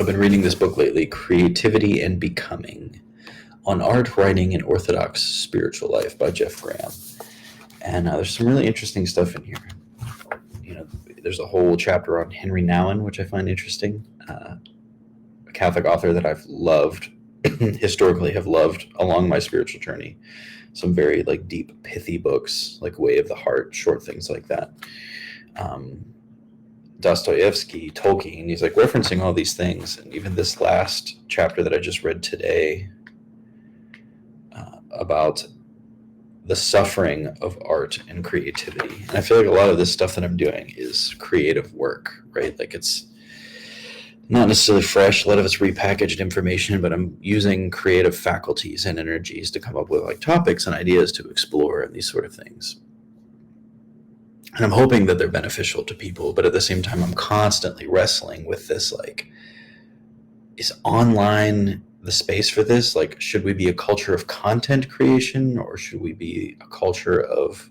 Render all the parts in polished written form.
been reading this book lately, Creativity and Becoming, on Art, Writing, and Orthodox Spiritual Life by Jeff Graham. And there's some really interesting stuff in here. There's a whole chapter on Henry Nouwen, which I find interesting. A Catholic author that I've loved, historically have loved along my spiritual journey. Some very deep, pithy books, like Way of the Heart, short things like that. Dostoevsky, Tolkien, he's referencing all these things. And even this last chapter that I just read today about the suffering of art and creativity. And I feel like a lot of this stuff that I'm doing is creative work, right? It's not necessarily fresh. A lot of it's repackaged information, but I'm using creative faculties and energies to come up with topics and ideas to explore and these sort of things. And I'm hoping that they're beneficial to people, but at the same time, I'm constantly wrestling with this, is online the space for this? Should we be a culture of content creation, or should we be a culture of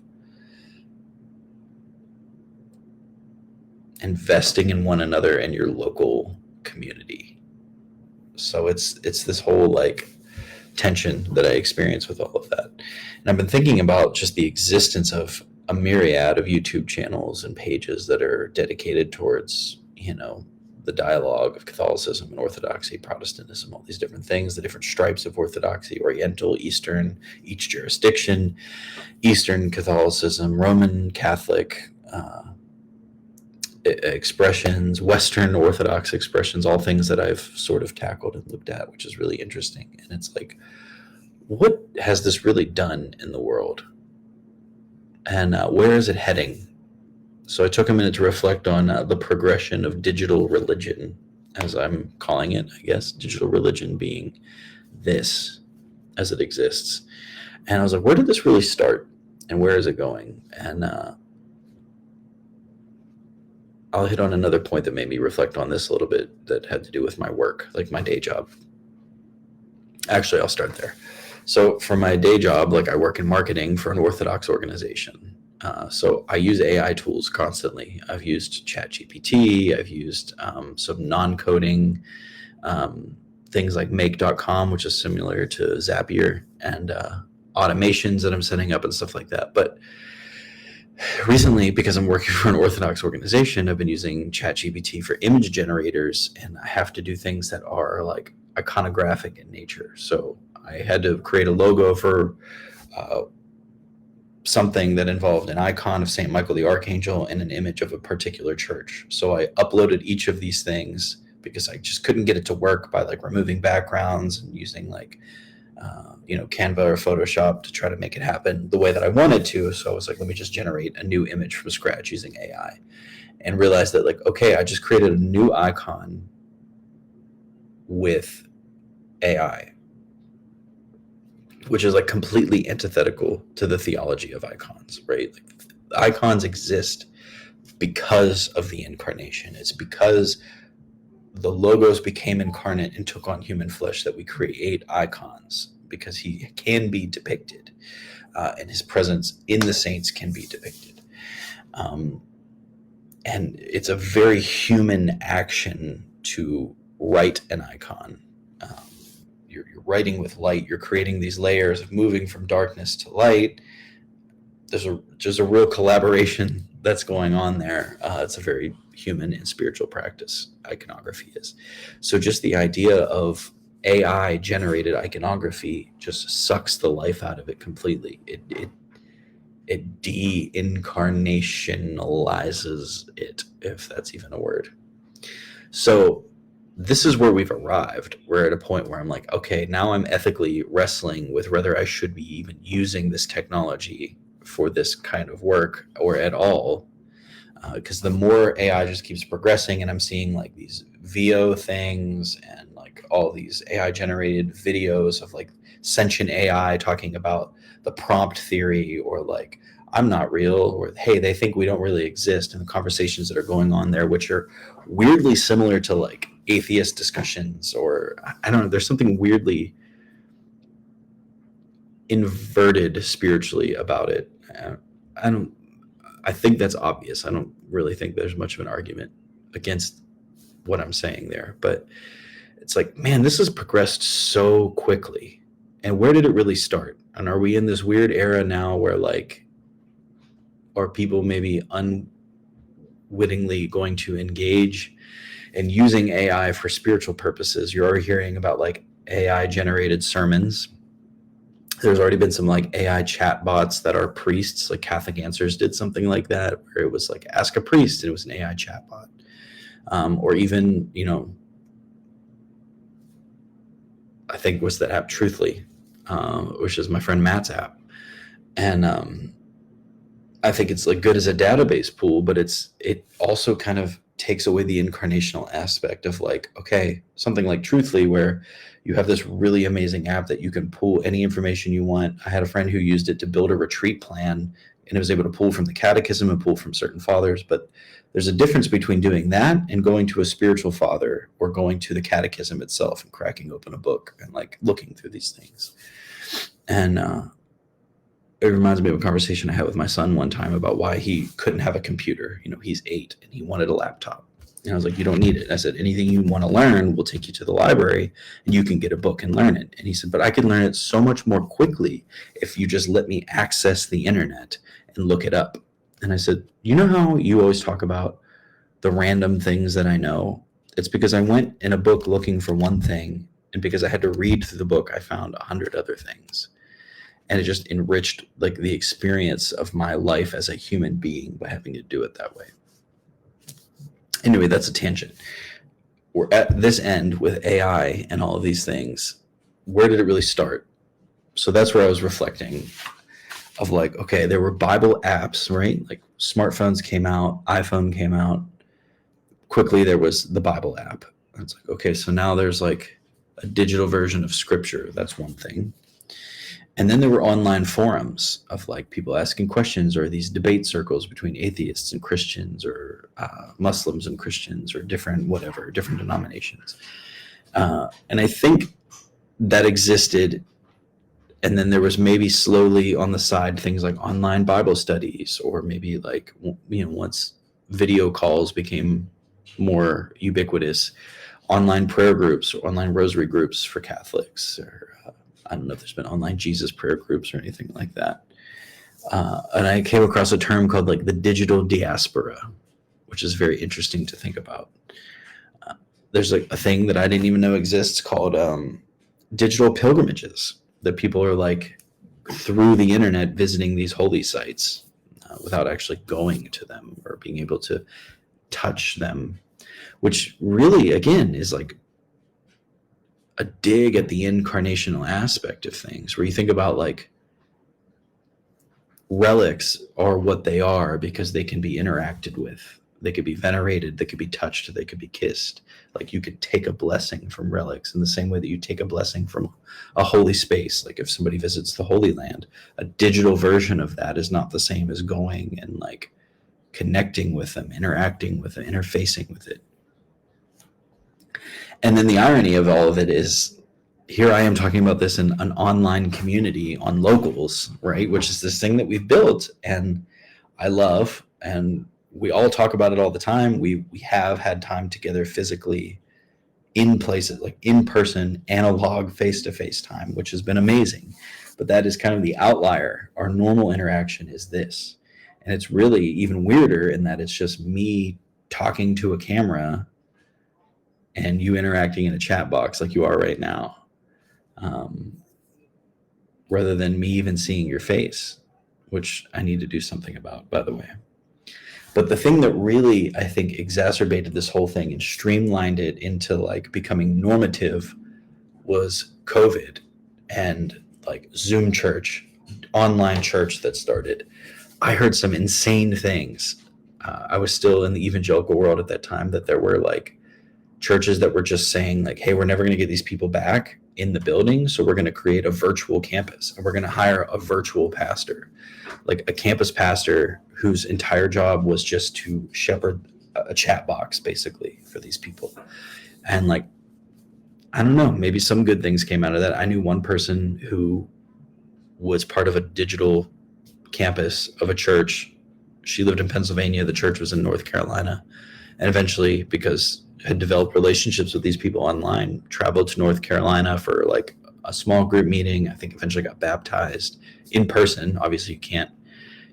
investing in one another and your local community? So it's this whole tension that I experience with all of that. And I've been thinking about just the existence of a myriad of YouTube channels and pages that are dedicated towards, the dialogue of Catholicism and Orthodoxy, Protestantism, all these different things, the different stripes of Orthodoxy, Oriental, Eastern, each jurisdiction, Eastern Catholicism, Roman Catholic expressions, Western Orthodox expressions, all things that I've sort of tackled and looked at, which is really interesting. And it's what has this really done in the world? And where is it heading? So I took a minute to reflect on the progression of digital religion, as I'm calling it, I guess, digital religion being this as it exists. And I was where did this really start and where is it going? And I'll hit on another point that made me reflect on this a little bit that had to do with my work, my day job. Actually, I'll start there. So for my day job, I work in marketing for an Orthodox organization. So I use AI tools constantly. I've used ChatGPT. I've used some non-coding things like make.com, which is similar to Zapier, and automations that I'm setting up and stuff like that. But recently, because I'm working for an Orthodox organization, I've been using ChatGPT for image generators, and I have to do things that are iconographic in nature. So I had to create a logo for something that involved an icon of St. Michael the Archangel and an image of a particular church. So I uploaded each of these things because I just couldn't get it to work by removing backgrounds and using Canva or Photoshop to try to make it happen the way that I wanted to. So I was let me just generate a new image from scratch using AI, and realized that okay, I just created a new icon with AI, which is completely antithetical to the theology of icons, right? Icons exist because of the incarnation. It's because the Logos became incarnate and took on human flesh that we create icons, because he can be depicted, and his presence in the saints can be depicted. And it's a very human action to write an icon. You're writing with light. You're creating these layers of moving from darkness to light. There's a real collaboration that's going on there. It's a very human and spiritual practice, iconography is. So just the idea of AI generated iconography just sucks the life out of it completely. It de-incarnationalizes it, if that's even a word. So this is where we've arrived. We're at a point where I'm okay, now I'm ethically wrestling with whether I should be even using this technology for this kind of work or at all. Because the more AI just keeps progressing, and I'm seeing these VO things and all these AI generated videos of sentient AI talking about the prompt theory, or I'm not real, or hey, they think we don't really exist, and the conversations that are going on there, which are weirdly similar to atheist discussions, or I don't know, there's something weirdly inverted spiritually about it. I think that's obvious. I don't really think there's much of an argument against what I'm saying there, but it's like, man, this has progressed so quickly. And where did it really start? And are we in this weird era now where like, are people maybe unwittingly going to engage in using AI for spiritual purposes? You're already hearing about like AI generated sermons. There's already been some like AI chat bots that are priests, like Catholic Answers did something like that, where it was like ask a priest, and it was an AI chat bot. Or even, you know, I think it was the app Truthly, which is my friend Matt's app. And I think it's like good as a database pool, but it also kind of takes away the incarnational aspect of like, okay, something like Truthly, where you have this really amazing app that you can pull any information you want. I had a friend who used it to build a retreat plan, and it was able to pull from the catechism and pull from certain fathers. But there's a difference between doing that and going to a spiritual father or going to the catechism itself and cracking open a book and like looking through these things. And it reminds me of a conversation I had with my son one time about why he couldn't have a computer. You know, he's 8 and he wanted a laptop. And I was like, you don't need it. I said, anything you want to learn, we'll take you to the library and you can get a book and learn it. And he said, but I can learn it so much more quickly if you just let me access the internet and look it up. And I said, you know how you always talk about the random things that I know? It's because I went in a book looking for one thing, and because I had to read through the book, I found 100 other things. And it just enriched like the experience of my life as a human being by having to do it that way. Anyway, that's a tangent. We're at this end with AI and all of these things. Where did it really start? So that's where I was reflecting of like, okay, there were Bible apps, right? Like smartphones came out, iPhone came out. Quickly, there was the Bible app. It's like, okay, so now there's like a digital version of scripture. That's one thing. And then there were online forums of like people asking questions, or these debate circles between atheists and Christians, or Muslims and Christians, or different denominations. And I think that existed. And then there was maybe slowly on the side things like online Bible studies, or maybe like, you know, once video calls became more ubiquitous, online prayer groups or online rosary groups for Catholics, or I don't know if there's been online Jesus prayer groups or anything like that. And I came across a term called like the digital diaspora, which is very interesting to think about. There's like a thing that I didn't even know exists called digital pilgrimages, that people are like through the internet visiting these holy sites without actually going to them or being able to touch them, which really, again, is like a dig at the incarnational aspect of things, where you think about like relics are what they are because they can be interacted with. They could be venerated, they could be touched, they could be kissed. Like you could take a blessing from relics in the same way that you take a blessing from a holy space. Like if somebody visits the Holy Land, a digital version of that is not the same as going and like connecting with them, interacting with them, interfacing with it. And then the irony of all of it is, here I am talking about this in an online community on Locals, right? Which is this thing that we've built and I love, and we all talk about it all the time. We have had time together physically in places, like in person, analog, face-to-face time, which has been amazing. But that is kind of the outlier. Our normal interaction is this. And it's really even weirder in that it's just me talking to a camera and you interacting in a chat box like you are right now, rather than me even seeing your face, which I need to do something about, by the way. But the thing that really, I think, exacerbated this whole thing and streamlined it into like becoming normative was COVID and like Zoom church, online church that started. I heard some insane things. I was still in the evangelical world at that time, that there were like churches that were just saying like, hey, we're never going to get these people back in the building, so we're going to create a virtual campus and we're going to hire a virtual pastor, like a campus pastor whose entire job was just to shepherd a chat box basically for these people. And like, I don't know, maybe some good things came out of that. I knew one person who was part of a digital campus of a church. She lived in Pennsylvania. The church was in North Carolina. And eventually, because I had developed relationships with these people online, traveled to North Carolina for like a small group meeting. I think eventually got baptized in person. Obviously, you can't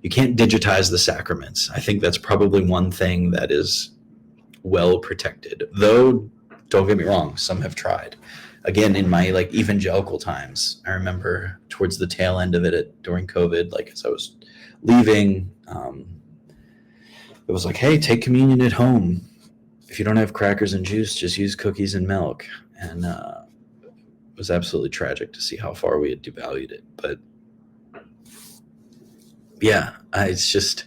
digitize the sacraments. I think that's probably one thing that is well protected. Though, don't get me wrong, some have tried. Again, in my like evangelical times, I remember towards the tail end of it during COVID, like as I was leaving, it was like, hey, take communion at home. If you don't have crackers and juice, just use cookies and milk. And it was absolutely tragic to see how far we had devalued it. But yeah, it's just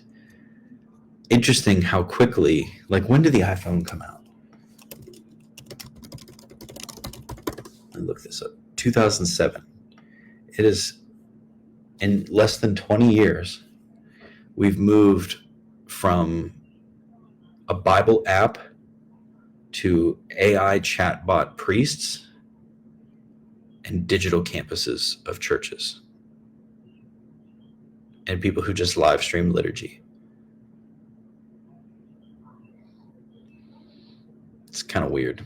interesting how quickly, like, when did the iPhone come out? Let me look this up. 2007. It is, in less than 20 years, we've moved from a Bible app to AI chatbot priests and digital campuses of churches and people who just live stream liturgy. It's kind of weird.